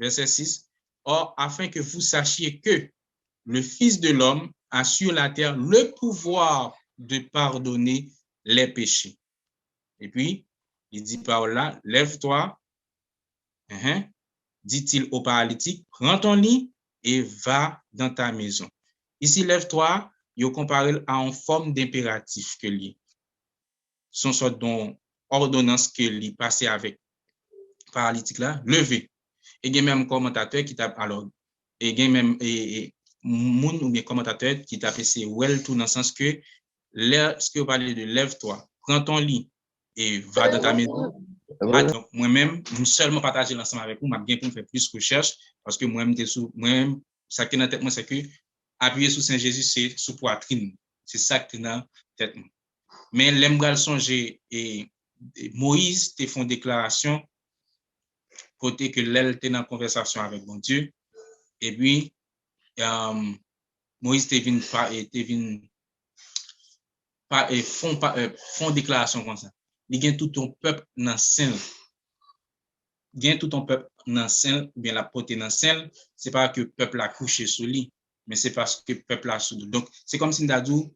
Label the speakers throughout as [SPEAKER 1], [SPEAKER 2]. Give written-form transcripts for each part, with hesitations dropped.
[SPEAKER 1] verset 6. Or, afin que vous sachiez que le Fils de l'homme a sur la terre le pouvoir de pardonner les péchés. Et puis, il dit par là, lève-toi, dit-il au paralytique, prends ton lit et va dans ta maison. Ici, lève-toi, il comparé à une forme d'impératif que lui. Son sorte d'ordonnance que lui passait avec paralytique là, levé. Et il y a même commentateur qui t'a alors, et il y a même moun ou bien commentateur qui t'a fait c'est well tout dans le sens que lorsque vous parlez de lève-toi, prends ton lit et va dans ta maison. Donc, moi-même, nous seulement partager l'ensemble avec vous, m'a bien pour faire plus de recherche parce que moi-même, ça qui est dans la tête, moi, c'est que appuyer sur Saint-Jésus, c'est sous poitrine. C'est ça qui est dans la tête. Mais l'embral songer et Moïse te font déclaration côté que l'elle était dans conversation avec bon Dieu. Et puis, Moïse te font déclaration comme ça. Il y a tout ton peuple dans sein. Gain tout ton peuple dans sein, bien la portée dans sein, c'est pas que peuple a couché sous lui, mais c'est parce que peuple a sous. Donc, c'est comme si Ndadou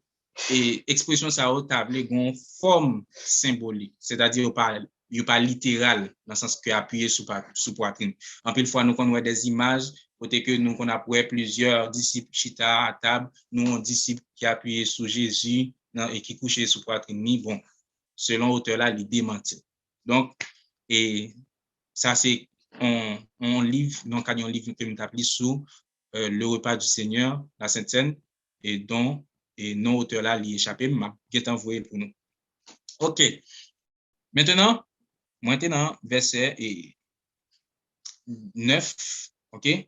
[SPEAKER 1] et expression ça a tablé une forme symbolique, c'est-à-dire pas littéral dans le sens que appuyer sous poitrine. En pile fois nous connaissons des images côté que nous on a plusieurs disciples chita à table, nous on disciples qui appuyaient sous Jésus et qui couchaient sous poitrine. Bon, selon l'auteur là, il démentit. Donc et ça, c'est un livre, donc un livre que nous appelons sous le repas du Seigneur, la Sainte Seine, et dont non auteur là, il échappé, qui est envoyé pour nous. OK. Maintenant, verset 9, OK?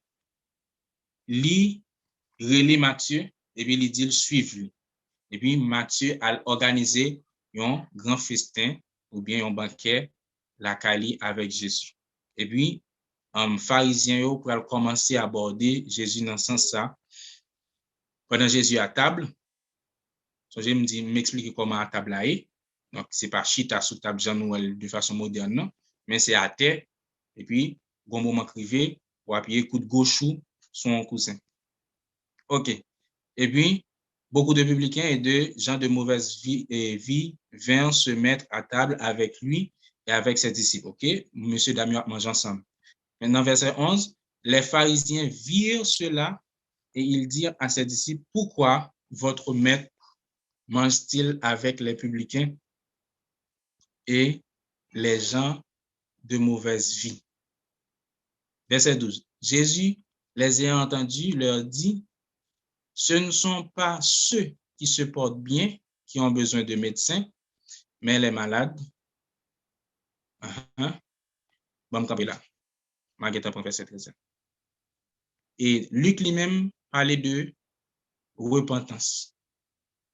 [SPEAKER 1] Lit, relais Matthieu, et puis il dit, suivre. Et puis Matthieu a organisé un grand festin ou bien un banquet, la Cali avec Jésus. Et puis, pharisiens pour commencer à aborder Jésus dans ce sens-là. Pendant Jésus à table, je me dis, m'expliquer comment à table est. Donc, c'est pas chita sous table Jean-Noël de façon moderne, non? Mais c'est à terre. Et puis, bon moment crivé, pour appuyer coup de gauche sur un coussin. OK. Et puis, beaucoup de publicains et de gens de mauvaise vie vinrent se mettre à table avec lui et avec ses disciples. OK? Monsieur Damien mange ensemble. Maintenant, verset 11, les pharisiens virent cela et ils dirent à ses disciples, pourquoi votre maître mange-t-il avec les publicains et les gens de mauvaise vie? Verset 12, Jésus, les ayant entendus, leur dit, ce ne sont pas ceux qui se portent bien qui ont besoin de médecins, mais les malades. Bon, camper là. Et Luc lui-même parlait de repentance.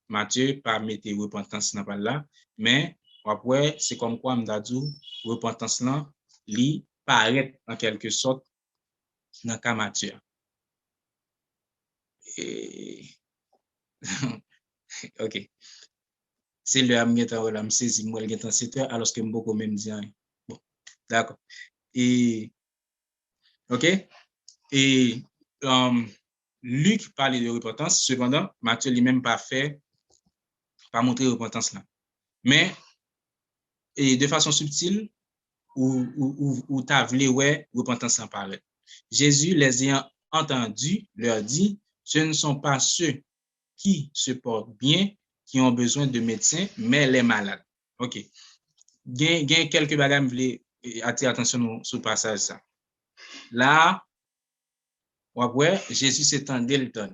[SPEAKER 1] Matthieu pas mettre repentance dans là, mais après c'est comme quoi m'dadou repentance là li paraît en quelque sorte dans cas Matthieu. Et OK. C'est le amietan là me saisi moi le temps 7 heures alors que beaucoup même dit rien. Bon, d'accord. Et OK. Et Luc parlait de repentance, cependant Matthieu lui-même pas montrer repentance là. Mais et de façon subtile ou t'as voulu ouais repentance sans parler. Jésus les ayant entendus leur dit, ce ne sont pas ceux qui se portent bien qui ont besoin de médecins, mais les malades. OK. Gain quelques bagages voulais attirer attention sur le passage ça. Là ouais Jésus s'étendait le temps.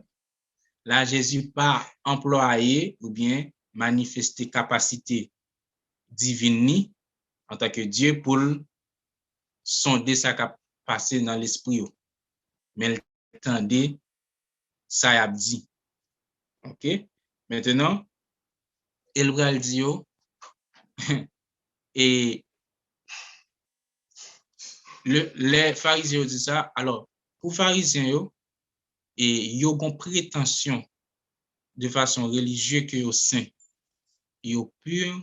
[SPEAKER 1] Là Jésus pas employé ou bien manifester capacité divine en tant que Dieu pour sonder ça qui a passé dans l'esprit. Mais attendez, ça y a dit. OK? Maintenant, il va le dire, et les pharisiens disent ça. Alors, pour les pharisiens, ils ont prétention de façon religieuse que au saint, ils ont pur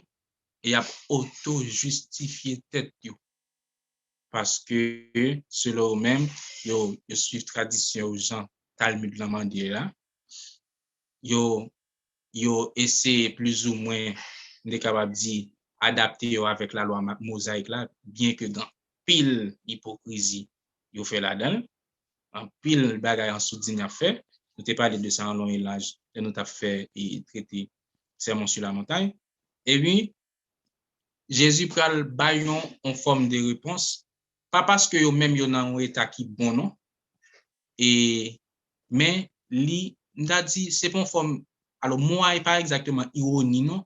[SPEAKER 1] et ils ont auto-justifié tête. parce que selon eux-mêmes, ils suivent tradition aux gens Talmud la mandé là. Ils essaient plus ou moins de capable dire adapter avec la loi mosaïque là, bien que dans pile hypocrisie ils fait là-dedans, en pile bagaille en soudine a fait. Nous t'ai parlé de ça en long et large, et nous t'a fait et traité sermon sur la montagne. Et puis Jésus pral bayon en forme de réponse, pas parce que yo même yo nan un état qui bon non, et mais li n'a dit c'est pas en forme, alors moi pas exactement ironie non,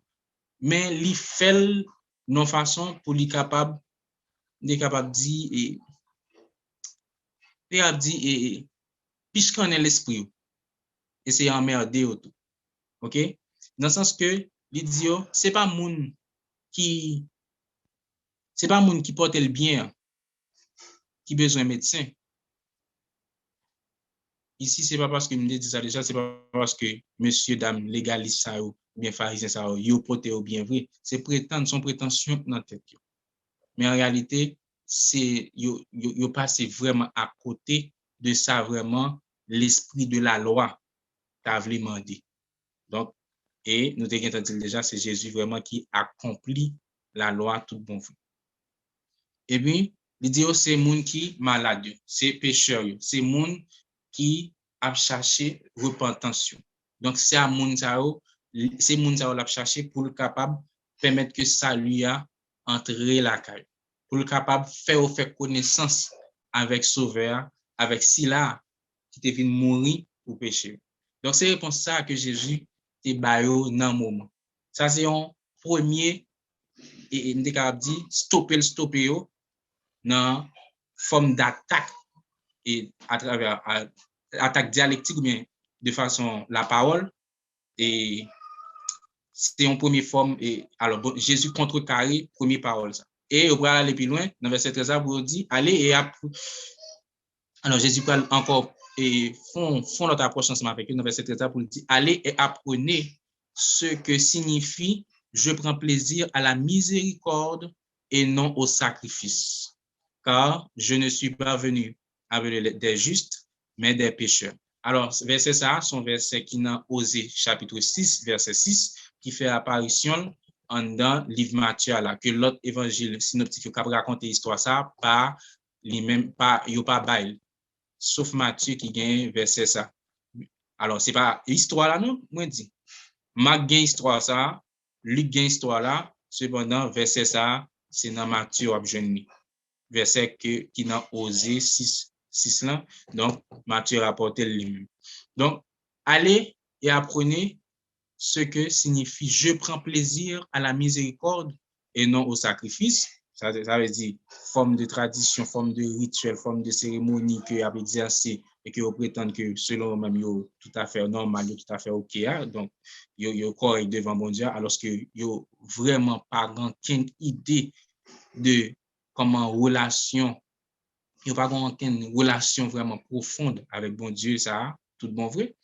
[SPEAKER 1] mais li fait non façon pour li capable dire et puisqu'on est l'esprit et c'est emmerder tout. OK? Dans le sens que li dit c'est pas moun qui porte le bien qui besoin médecin. Ici, c'est pas parce que me dit ça déjà, c'est pas parce que monsieur, dame, légaliste ça ou bien pharisien ça ou yo porte ou bien vrai. C'est prétendre, son prétention dans tête. Mais en réalité, c'est yo passé vraiment à côté de ça vraiment l'esprit de la loi t'a voulu demander. Donc, et nous t'ai dit déjà, c'est Jésus vraiment qui accomplit la loi tout bon fait. Et puis, il dit c'est moun qui malade, c'est pécheur, c'est moun qui a cherché repentance. Donc c'est à moun ça c'est moun ça l'a cherché pour le capable permettre que ça lui a entrer la caille, pour le capable faire connaissance avec sauveur, avec Sila qui te vient mourir pour pécher. Donc c'est réponse ça que Jésus te bayo dans moment. Ça c'est un premier et on est capable dire stopper yo dans forme d'attaque et à travers attaque dialectique ou bien de façon la parole et c'est une première forme et alors bon, Jésus contrecarré première parole ça et on va aller plus loin dans verset 13 pour dire allez et alors Jésus parle encore et font notre approche ensemble avec eux dans verset 13 pour dire allez et apprenez ce que signifie je prends plaisir à la miséricorde et non au sacrifice. Car je ne suis pas venu avec des justes, mais des pécheurs. Alors, verset ça, son verset qui n'a Osée, chapitre 6, verset 6, qui fait apparition dans le livre Matthieu, là, que l'autre évangile synoptique qui a raconté l'histoire ça, pas lui-même, pas, il pas bail, sauf Matthieu qui gagne verset ça. Alors, c'est pas histoire là, non? Moi, dis. Marc gagne histoire ça, Luc gagne histoire là, cependant, verset ça, c'est dans Matthieu abjeuni. Verset qui n'a Osée 6 là. Donc, Matthieu rapporte lui-même. Donc, allez et apprenez ce que signifie je prends plaisir à la miséricorde et non au sacrifice. Ça veut dire forme de tradition, forme de rituel, forme de cérémonie que vous avez exercé et que vous prétendez que selon même tout à fait normal, tout à fait OK. Donc, vous correct devant bon Dieu, alors que vous vraiment pas aucune idée de comment relation, il n'y a pas aucune relation vraiment profonde avec bon Dieu, ça, tout bon vrai.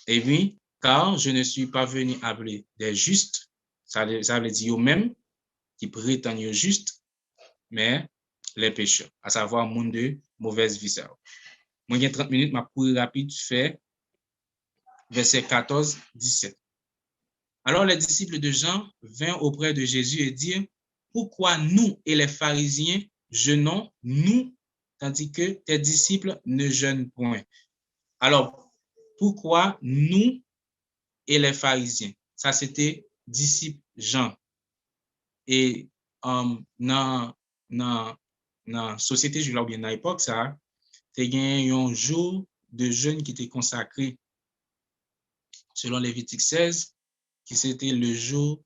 [SPEAKER 1] Et puis, car je ne suis pas venu appeler des justes, ça veut dire eux-mêmes qui prétendent justes, mais les pécheurs, à savoir monde de mauvaise vie. Moi, il y a 30 minutes, ma cour rapide fait verset 14, 17. Alors les disciples de Jean vinrent auprès de Jésus et dirent, pourquoi nous et les pharisiens jeûnons, nous, tandis que tes disciples ne jeûnent point? Alors, pourquoi nous et les pharisiens? Ça, c'était disciples Jean. Et dans la société juive, ou bien dans l'époque, ça, il y a un jour de jeûne qui était consacré selon Lévitique 16, qui c'était le jour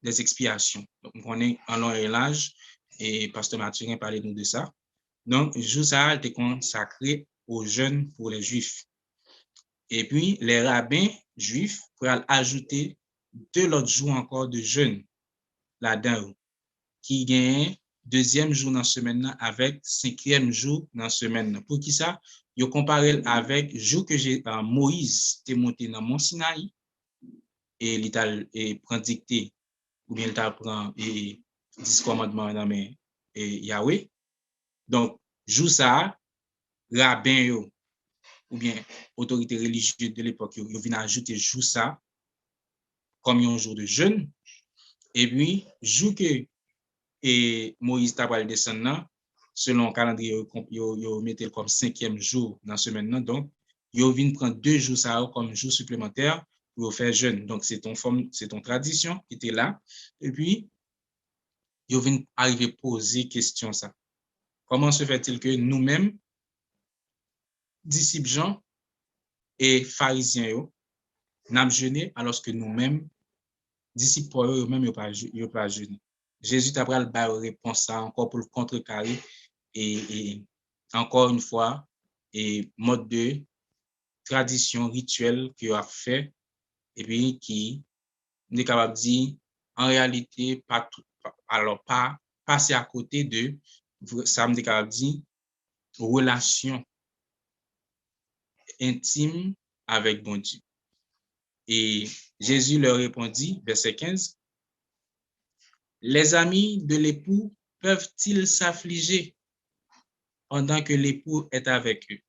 [SPEAKER 1] des expiations. Donc, on est en long et large, et Pasteur Mathurin parlait nous de ça. Donc, le jour ça était consacré aux jeûnes pour les Juifs. Et puis, les rabbins juifs pourraient ajouter 2 autres jours encore de jeûne là-dedans, qui gagne 2e jour dans la semaine avec 5e jour dans la semaine. Pour qui ça? Ils comparent avec le jour que Moïse était monté dans Mont Sinaï et il prend dictée ou bien il prend 10 commandements dans Yahweh. Donc, jour ça, rabbin yo, ou bien autorité religieuse de l'époque, yo vient ajouter jour ça comme un jour de jeûne. Et puis, jour que et Moïse t'a pas descendre selon le calendrier, yo mettait comme 5e jour dans la semaine. Donc, yo vient prendre 2 jours ça comme jour supplémentaire pour faire jeûne. Donc, c'est ton tradition qui était là. Et puis, yo vient arriver poser question ça. Comment se fait-il que nous-mêmes, disciples Jean et pharisiens, yo, n'a jeûné alors que nous-mêmes, disciples Paul, eux-mêmes, yo pas jeûné. Jésus t'a pris la réponse ça encore pour le contrecarrer et encore une fois, et mode de tradition rituelle qu'il a fait et puis qui est capable de dire en réalité pas tout, alors pas passer à côté de ça me capable de dire relation intime avec bon Dieu. Et Jésus leur répondit, verset 15, les amis de l'époux peuvent-ils s'affliger pendant que l'époux est avec eux?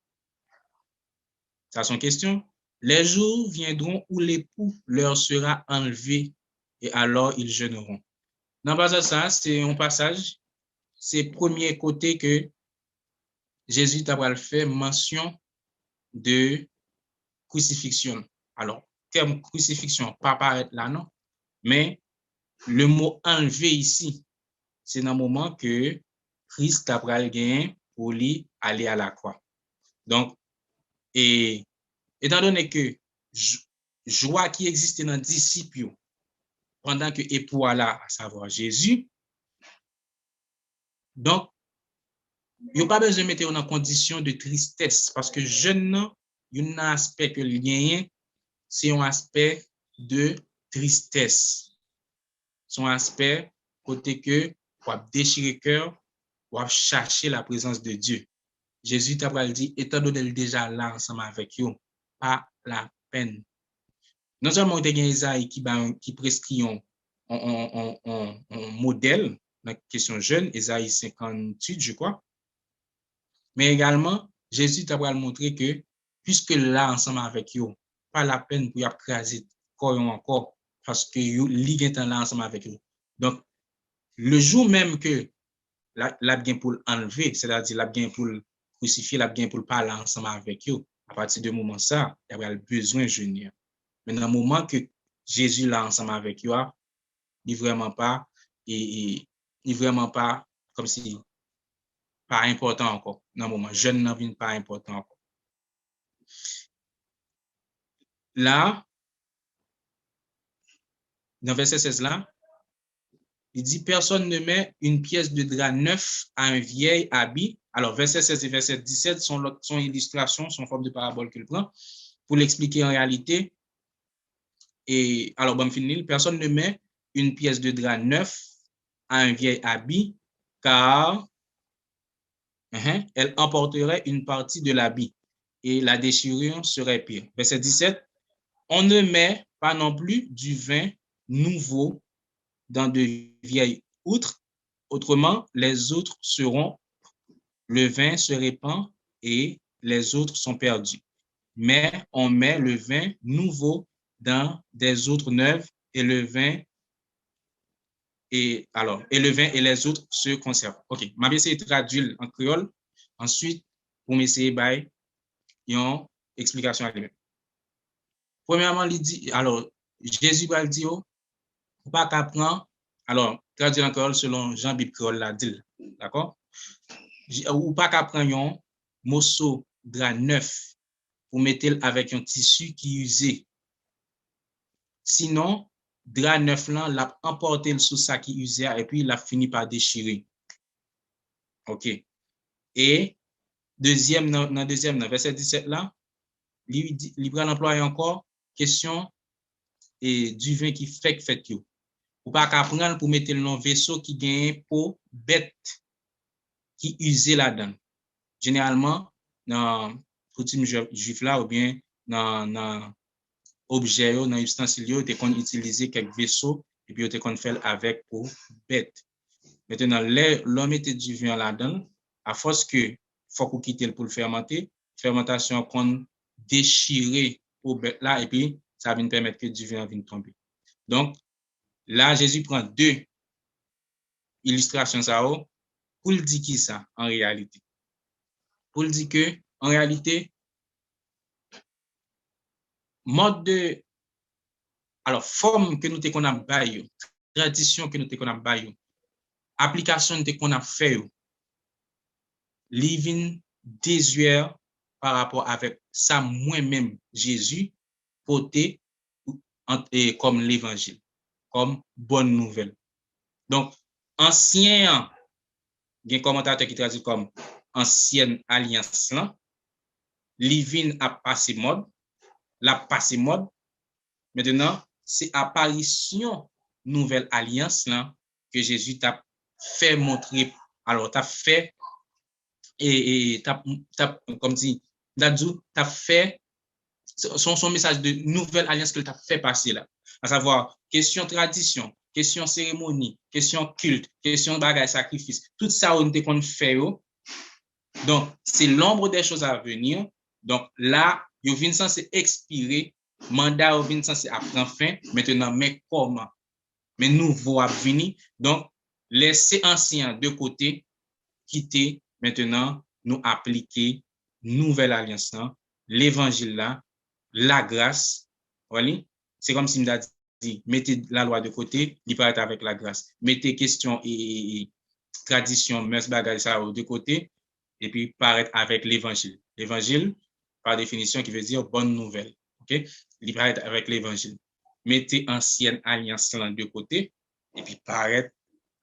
[SPEAKER 1] C'est son question. Les jours viendront où l'époux leur sera enlevé et alors ils jeûneront. Dans le passage, ça, c'est un passage, c'est le premier côté que Jésus t'a fait mention de crucifixion. Alors, terme crucifixion, pas paraître là, non, mais le mot enlevé ici, c'est dans le moment que Christ a gagné pour lui aller à la croix. Donc, et étant donné que joie qui existait dans les disciples pendant que époux là, à savoir Jésus, donc, il n'y a pas besoin de mettre en condition de tristesse parce que jeune, il y a un aspect que lien, c'est un aspect de tristesse. C'est un aspect côté que pour déchirer le cœur, pour chercher la présence de Dieu. Jésus t'a dit, étant donné déjà là ensemble avec eux, pas la peine. Non seulement il y a Isaïe qui prescrit un modèle dans la question jeune, Isaïe 58, je crois, mais également, Jésus t'a montré que puisque là ensemble avec eux, pas la peine pour y craser corps encore, parce que li est là ensemble avec eux. Donc, le jour même que la bien pour enlever, c'est-à-dire la bien pour crucifier, la bien pour parler ensemble avec eux, à partir de moment ça, il y a besoin de jeûner. Mais dans le moment que Jésus là ensemble avec eux, il vraiment pas, il vraiment pas comme si pas important encore. Dans le moment, jeune n'a pas important encore. Là, dans verset 16 là, il dit personne ne met une pièce de drap neuf à un vieil habit. Alors, verset 16 et verset 17 sont illustrations, sont forme de parabole qu'il prend pour l'expliquer en réalité. Et alors, bon, finir, personne ne met une pièce de drap neuf à un vieil habit, car elle emporterait une partie de l'habit et la déchirure serait pire. Verset 17, on ne met pas non plus du vin nouveau dans de vieilles outres, autrement les autres seront, le vin se répand et les autres sont perdus. Mais on met le vin nouveau dans des outres neuves et le vin et les autres se conservent. OK, je vais essayer de traduire en créole. Ensuite, pour m'essayer de une explication à lui-même. Premièrement, il dit, alors, Jésus va le dire, pas qu'apprendre, alors, traduire en créole selon Jean-Bib Créole l'a dit, d'accord? Ou pas qu'apprendre un morceau drap neuf pour mettre avec un tissu qui est usé. Sinon, drap neuf là, l'a emporté sous ça qui est usé et puis il a fini par déchirer. OK. Et deuxième, dans verset 17 là, il prend l'employé encore, question et du vin qui fait yo. Ou pas qu'à prendre pour mettre le vaisseau qui gagne pour bête qui usé là-dedans. Généralement, dans coutume juif là, ou bien dans objet, dans ustensile, tu qu'on utiliser quelques vaisseaux et puis tu qu'on fait avec pour bête. Maintenant, l'homme était du vin là-dedans, à force que faut qu'on quitte pour le fermenter, fermentation qu'on déchirer au bête là et puis ça va permettre que du vin vienne tomber. Donc là Jésus prend deux illustrations ça pour le dire qui ça en réalité. Pour le dire que en réalité mode de alors forme que nous te qu'on a baillé, tradition que nous te qu'on a baillé, application que qu'on a fait living désuet par rapport avec ça moi-même Jésus porté comme l'évangile, comme bonne nouvelle. Donc ancien, il y a un commentateur qui traduit comme ancienne alliance là, living a passé mode, la passé mode. Maintenant, c'est apparition nouvelle alliance là que Jésus t'a fait montrer. Alors, t'a fait et t'as comme dit, t'as fait son message de nouvelle alliance que t'a fait passer là. À savoir, question tradition, question cérémonie, question culte, question bagage sacrifice, tout ça on était qu'on fait. Donc, c'est l'ombre des choses à venir. Donc, là, il vient censé expirer, mandat vient censé prendre fin. Maintenant, mais comment? Mais nouveau à venir. Donc, laisser ancien de côté, quitter, maintenant, nous appliquer nouvelle alliance, l'évangile là, la grâce. Voilà. C'est comme si me dit, mettez la loi de côté, il peut être avec la grâce. Mettez question et tradition, mers bagage ça de côté, et puis paraître avec l'évangile. L'évangile, par définition, qui veut dire bonne nouvelle. OK? Il paraître avec l'évangile. Mettez ancienne alliance de côté, et puis paraître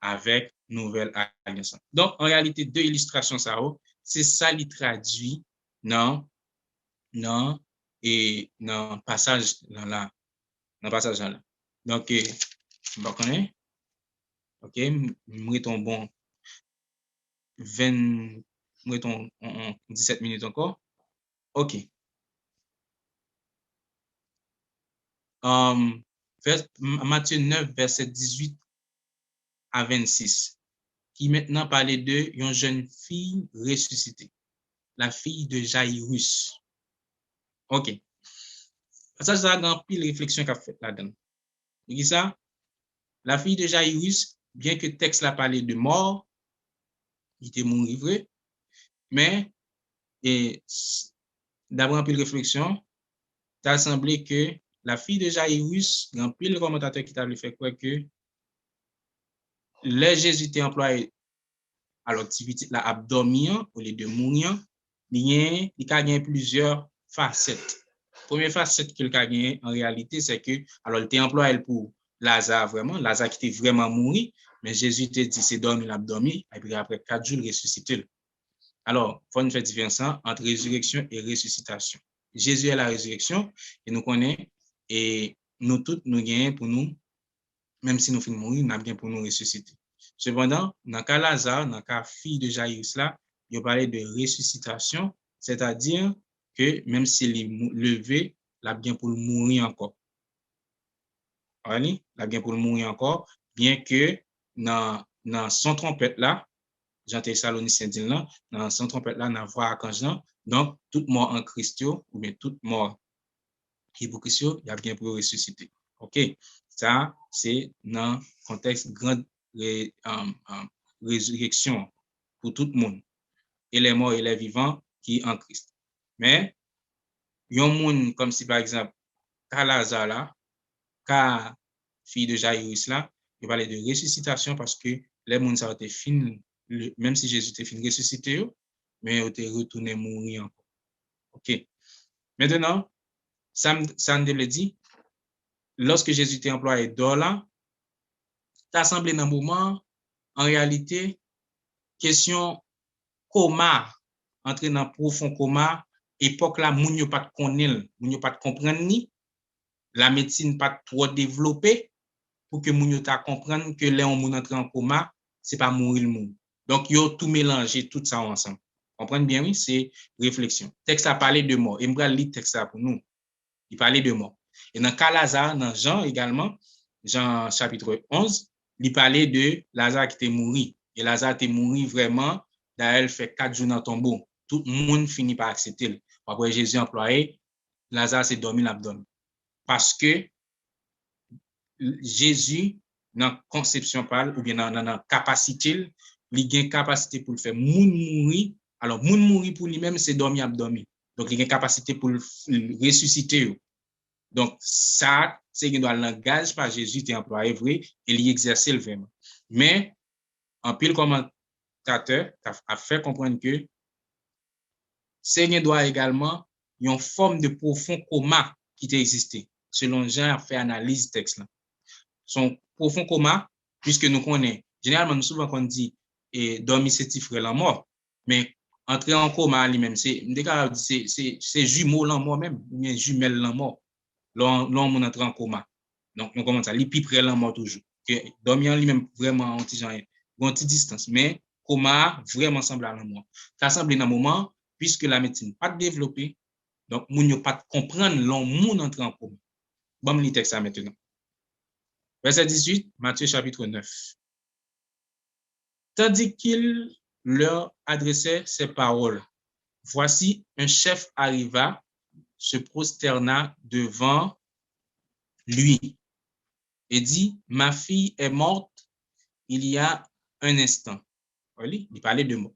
[SPEAKER 1] avec nouvelle alliance. Donc, en réalité, deux illustrations, ça, c'est ça qui traduit dans et dans passage là. Dans passage là. Donc, on connaît. OK, mettons bon 20, mettons 17 minutes encore. OK. Matthieu 9, verset 18 à 26, qui maintenant parlait de une jeune fille ressuscitée, la fille de Jairus. OK. Ça, c'est une pile réflexion qu'a fait là-dedans. Et ça, la fille de Jairus, bien que le texte l'a parlé de mort, il était mort vrai, mais d'après une pile réflexion, ça a semblé que la fille de Jairus, il y a un pile commentateur qui t'a fait quoi que les Jésus était employé à l'activité la abdomen au lieu de mourir, il a gagné plusieurs facettes. Première facette qu'il a gagné en réalité, c'est que alors il était employé pour Lazare vraiment, Lazare qui était vraiment mort, mais Jésus te dit c'est dormir l'abdomen et puis après 4 jours il ressuscité. Alors, il faut une faire différence entre résurrection et ressuscitation. Jésus est la résurrection et nous connaissons et nous tous nous gagnons pour nous, même si nous finissons mourir, nous avons pour nous ressusciter. Cependant, dans le cas Lazare, dans le cas fille de Jairus là, il parlait de ressuscitation, c'est-à-dire que même s'il est levé, il a bien pour mourir encore. Il a bien pour mourir encore, bien que dans son trompette là, Jean Thessaloniciens dit là, dans son trompette là, dans voix archange là, donc toute mort en Christ ou bien toute mort qui est pour Christ, il a bien pour ressusciter. OK? Ça, c'est dans le contexte grande résurrection pour tout le monde. Et les morts et les vivants qui en Christ. Mais, il y a un monde comme si par exemple, Lazare là, fille de Jairus là, il parlait de ressuscitation parce que les gens ça été fini, même si Jésus était fini ressuscité, mais il était retourné mourir encore. OK. Maintenant, ça me dit, lorsque Jésus était employé d'or là, ça semblait dans un moment, en réalité, question coma, entrer dans profond coma, époque là, moun yo pas connaître, moun yo pas comprendre ni, la médecine pas trop développée pour que moun yo ta comprendre que là on moun entre en coma, c'est pas mourir le monde. Donc yo tout mélanger tout ça ensemble. Comprenez bien oui, c'est réflexion. Texte a parlé de mort, et m'bral lire texte pour nous. Il parlait de mort. Et dans cas Lazare, dans Jean également, Jean chapitre 11, il parlait de Lazare qui était mort. Et Lazare était mort vraiment d'ailleurs, elle fait 4 jours dans le tombeau. Tout le monde finit par accepter. Après, Jésus employé, Lazare s'est dormi l'abdomen. Parce que Jésus, dans la conception parle, ou bien dans la capacité, il a une capacité pour le faire. Moun mourir, alors moun mourir pour lui-même, c'est dormir abdomen. Donc, il a une capacité pour le ressusciter. Donc, ça, c'est qu'il doit le langage par Jésus est employé vrai et il exercer le vraiment. Mais, en pile commentateur a fait comprendre que Seigneur doit également une forme de profond coma qui existé. Selon Jean a fait analyse texte là. Son profond coma, puisque nous connaissons, généralement, nous souvent qu'on dit dormir c'est frère la mort, mais entrer en coma lui-même, c'est jumeau la mort même, ou bien jumelle la mort. L'homme entre en coma. Donc, on commence à lui plus près la mort toujours. Que dormir lui-même vraiment en petite distance, mais coma vraiment semble à la mort. Ça semble dans un moment, puisque la médecine pas développée, donc, moun yo pas comprendre l'homme entre en coma. Bon, je lis texte ça maintenant. Verset 18, Matthieu chapitre 9. Tandis qu'il leur adressait ces paroles, voici un chef arriva, se prosterna devant lui et dit, ma fille est morte il y a un instant. Il parlait de mots.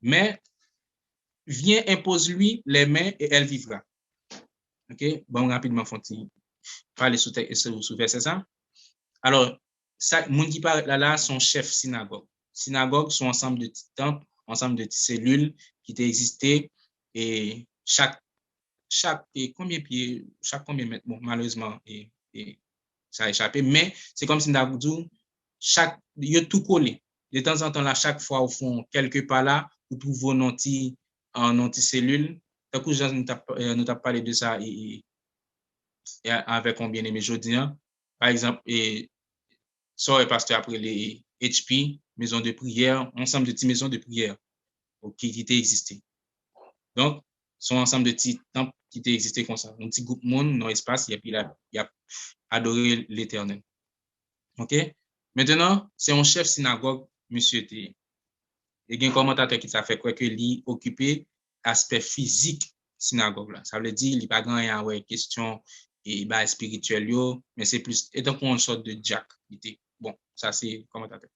[SPEAKER 1] Mais viens, impose-lui les mains et elle vivra. OK? Bon, rapidement, faut-il parler sous verset ça. Alors, ça, moun qui parle là, son chef synagogue. Synagogue sont ensemble de petits temples, ensemble de petites cellules qui existaient et chaque combien pieds, chaque combien mètres, bon, malheureusement, et ça a échappé, mais c'est comme si nous dit, il y a tout collé. De temps en temps, là, chaque fois, au fond, quelque part là, vous trouvez un anti-cellule. D'un coup, nous avons parlé de ça et avec un bien-aimé Jodien. Par exemple, ça est pasteur après les HP, maisons de prière, ensemble de petites maisons de prière qui existaient. Donc, sont ensemble de petits temples qui existaient comme ça. Un petit groupe monde dans l'espace, et puis là, il a adoré l'Éternel. OK? Maintenant, c'est un chef synagogue, monsieur T. Il y a un commentateur qui t'a fait quoi que lui occupé aspect physique synagogue là. Ça veut dire il pas grand rien ouais question et bah spirituel mais c'est plus étant une sorte de jack. Bon, ça c'est commentateur.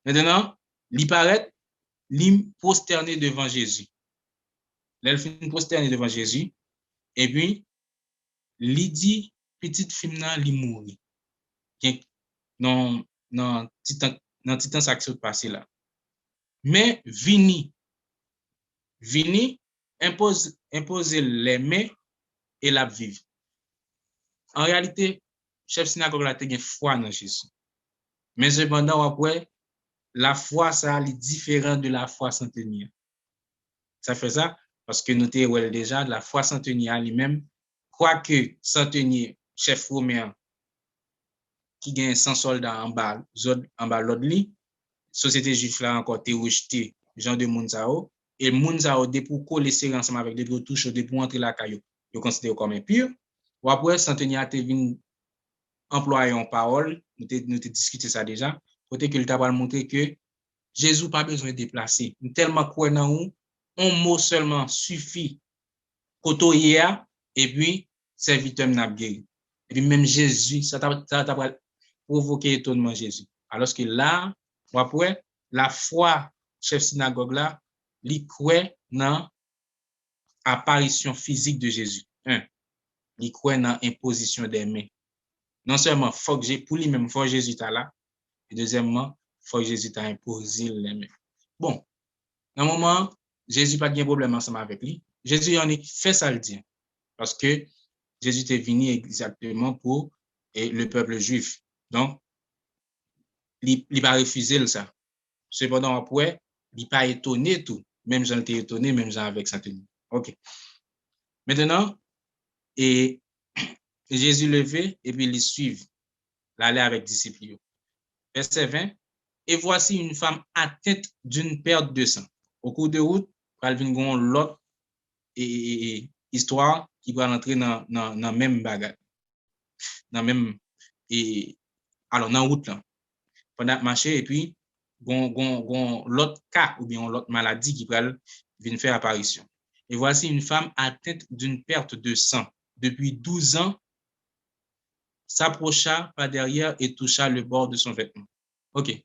[SPEAKER 1] Maintenant, il paraît il prosterné devant Jésus. Il fin prosterné devant Jésus et puis il dit petite fille là il mourit. Non petit temps ça qui s'est passé là. Mais vini impose les mains et la vivre. En réalité, chef synagogue là te gen foi dans Jésus. Mais cependant après la foi ça est différent de la foi centenière. Ça fait ça parce que nous te ouais déjà la foi centenière lui-même quoique centenier chef romain qui gagne 100 soldats en bas l'autre li société juive là encore te rejeté Jean de Mounzao et Mounzao dès pour coller serré ensemble avec des touches dès pour entrer la caillou yo considéré comme impur ou après centenier te vinn employer en parole nous te discuter ça déjà côté que il t'a montrer que Jésus pas besoin de déplacer tellement quoi dans où un mot seulement suffit côtoyer et puis serviteur n'a guéri et puis même Jésus ça t'a provoqué étonnement Jésus alors que là ou après la foi chef synagogue là li croit dans apparition physique de Jésus. Il croit dans imposition des mains. Non seulement faut que j'ai pour lui-même faut Jésus ta là et deuxièmement faut que Jésus t'a imposé les mains. Bon, dans un moment Jésus pas de problème ensemble avec lui. Jésus en est fait ça le dire parce que Jésus est venu exactement pour le peuple juif. Donc il va refuser ça. Cependant après, il pas étonné tout. Même Jean était étonné, même Jean avec Saint-Denis. OK. Maintenant, et Jésus levé et puis il suit l'aller avec disciples. Verset 20. Et voici une femme atteinte d'une perte de sang. Au cours de route, elle vient gon l'autre histoire qui va rentrer dans même bagarre. Dans même alors dans route là. Pendant marcher et puis l'autre cas ou bien l'autre maladie qui va venir faire apparition. Et voici une femme atteinte d'une perte de sang. Depuis 12 ans, s'approcha par derrière et toucha le bord de son vêtement. OK.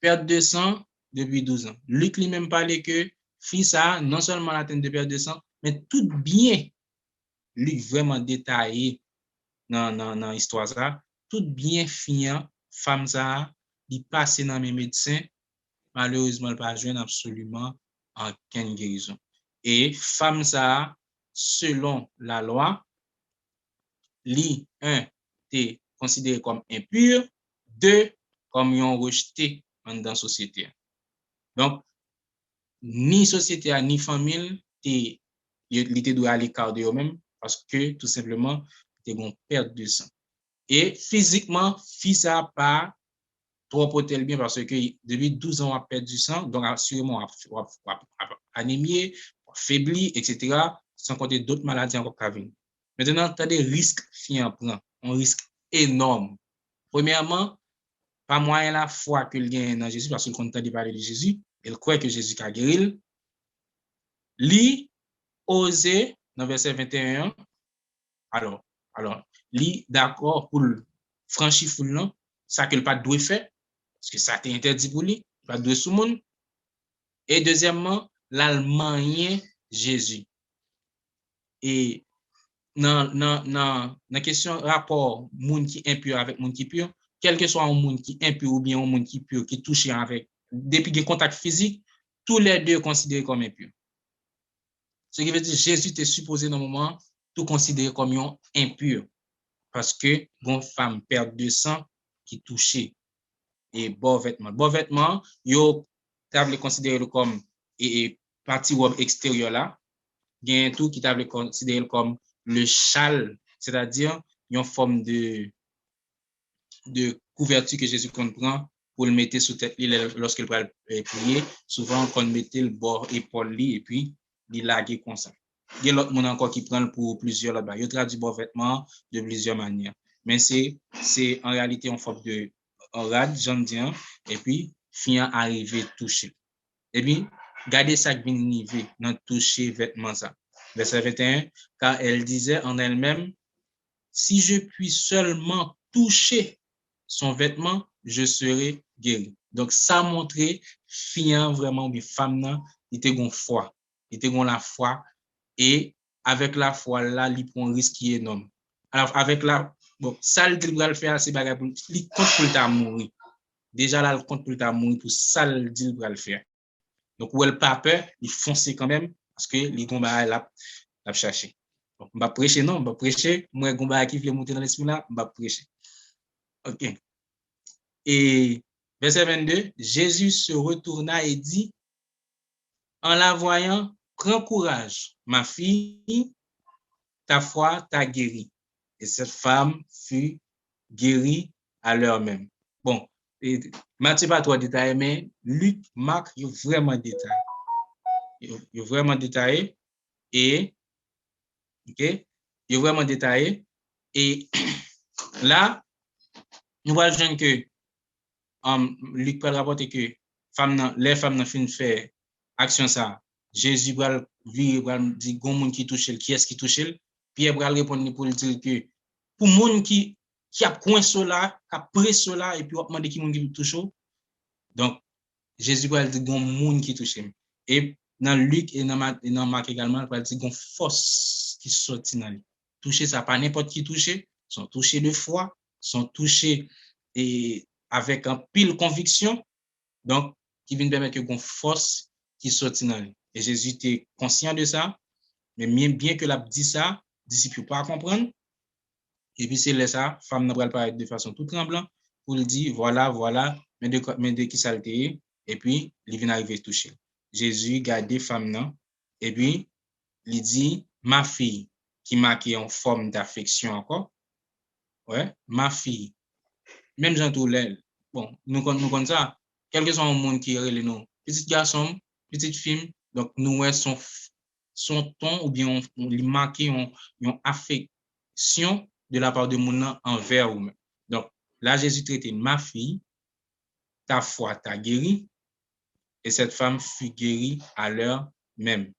[SPEAKER 1] Perte de sang depuis 12 ans. Luc lui-même parlait que fille ça, non seulement atteinte de perte de sang, mais tout bien, Luc vraiment détaillé dans l'histoire ça, tout bien fiant, femme ça, il passe dans mes médecins, malheureusement, il pas joindre absolument aucune guérison. Et femme ça, selon la loi, li, un, t'es considéré comme impur, deux, comme yon rejeté dans la société. Donc, ni société ni famille, li doit aller l'écart de eux-mêmes parce que tout simplement, t'es une perte de sang. Et physiquement, fille ça pas trop potel bien parce que depuis 12 ans, on a perdu du sang, donc assurément, on a anémié, faibli, etc., sans compter d'autres maladies encore qui viennent. Maintenant, tu as des risques qui en prend, un risque énorme. Premièrement, pas moyen la foi que le gagne dans Jésus, parce que quand tu parler de Jésus, il croit que Jésus a guéri. Li osé, dans verset 21, alors, li d'accord pour franchir foule, ça qu'il pas doit faire, parce que ça a été interdit pour lui, pas de sous monde. Et deuxièmement, l'Allemagne Jésus. Et dans la question rapport monde qui impur avec monde qui pur, quel que soit un monde qui impur ou bien un monde qui pur qui touche avec depuis le contact physique, tous les deux considérés comme impurs. Ce qui veut dire Jésus était supposé dans le moment tout considéré comme impur parce que une femme perd de sang qui touchait et bon vêtement. Bon vêtement, yo table considéré comme et partie robe extérieure là, il y a tout qui table considéré comme le châle, c'est-à-dire une forme de couverture que Jésus comprend pour le mettre sous tête lorsqu'il va prier. Souvent, on mettait le bord épaule et puis il laguait comme ça. Il y a l'autre monde encore qui prend pour plusieurs là-bas. Il traduit bon vêtement de plusieurs manières. Mais c'est en réalité en forme de rad, j'en dis, et puis finir arriver toucher. Et puis, gardez ça qui vient dans toucher vêtement ça. Verset 21, car elle disait en elle-même, si je puis seulement toucher son vêtement, je serai guéri. Donc, ça montrait, fiant vraiment, une femme, il était gon foi. Il était gon la foi. Et avec la foi, là, il prend un risque énorme. Alors, avec la, bon, ça, il va le faire, c'est bagarre pour, il compte pour le mourir. Déjà, là, il compte pour le mourir, pour ça, il va le faire. Donc, où elle pas peur, il fonce quand même, parce que les combats, là, la chercher. Donc, on va prêcher, non, on va prêcher. Moi, combats qui veut monter dans l'esprit là, on va prêcher. OK. Et verset 22, Jésus se retourna et dit, en la voyant, prends courage, ma fille, ta foi t'a guéri. Et cette femme fut guérie à l'heure même. Bon, Matthieu pas trop détaillé, mais Luc, Marc, il est vraiment détaillé. Il est vraiment détaillé. Et, OK, il est vraiment détaillé. Et là, nous voyons que Luc peut rapporter que les femmes n'ont fini faire action ça. Jésus va dire gon qui touche, qui est-ce qui touche? Pierre va répondre pour dire que pour monde qui a coincé là, qui a pressé là et puis on demande qui monde qui touche. Donc Jésus va dire gon monde qui touche. Et dans Luc et dans Marc également, il va dire gon force qui sorti dans lui. Toucher ça pas n'importe qui toucher, sont touchés de foi, sont touchés et avec un pile conviction, donc qui vient permettre que une force qui sortit dans lui. Et Jésus était conscient de ça, mais bien que l'a dit ça, disciples pas comprendre. Et puis c'est là ça, femme n'a pas parler de façon tout tremblante pour lui dire voilà, mais de qui ça et puis il vient arriver toucher. Jésus garde femme là et puis il dit ma fille qui marque en forme d'affection encore. Ouais, ma fille. Même gens tout l'aile. Bon, nous comme ça, quel que soit le monde qui est nous, petit garçon, petite fille, donc nous son ton ou bien on lui marque une affection de la part de mon envers nous. Donc là Jésus traitait ma fille ta foi t'a guéri. Et cette femme fut guérie à l'heure même.